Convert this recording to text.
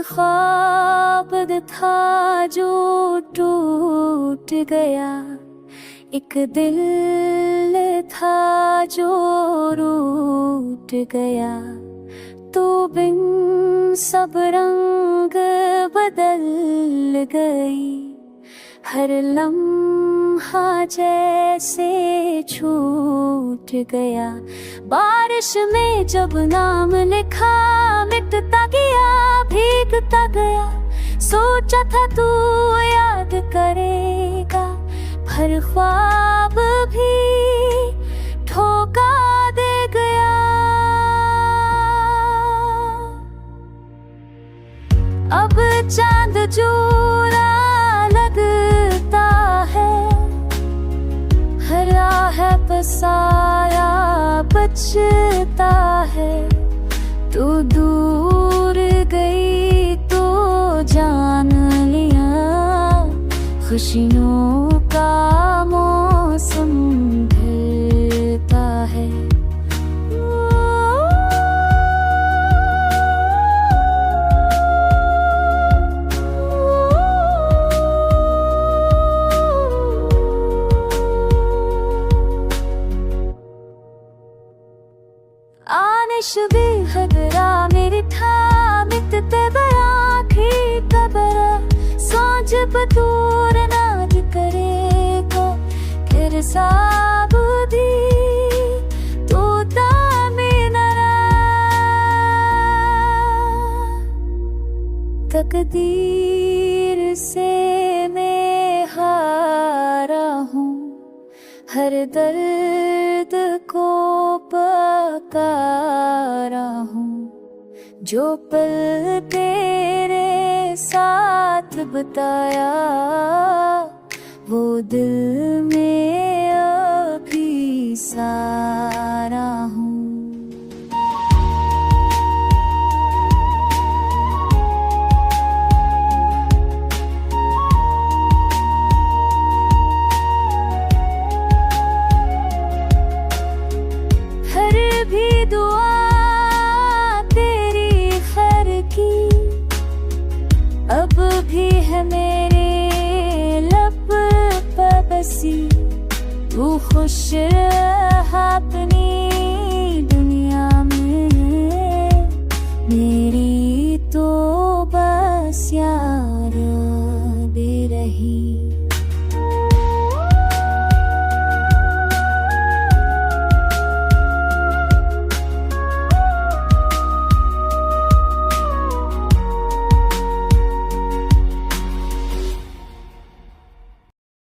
ख्वाब था जो टूट गया, एक दिल था जो रूठ गया। तो बिन सब रंग बदल गई, हर लम्हा जैसे छूट गया। बारिश में जब नाम लिखा, मिटता गया भीगता गया। सोचा था तू याद करेगा, पर ख्वाब भी ठोका दे गया। अब चांद जोरा लगता है, हरा है पसाया बचता है। तू दूर गई तो जान लिया, खुशियों का मौसम ढलता है। आनिशबी हदरा मेरी था, मिटते गया आखिरी कबरा। सांझ बतूर नाद करेगा, फिर साबुदी तोता में नरा। तकदीर से मैं हारा हूँ, हर दर्द को पकारा हूँ। जो पल तेरे साथ बिताया, वो दिल में अभी सारा हूँ। भी दुआ तेरी खैर की, अब भी है मेरे लब पर बसी। तू खुश रहा अपनी दुनिया में, मेरी तो बस याद रही।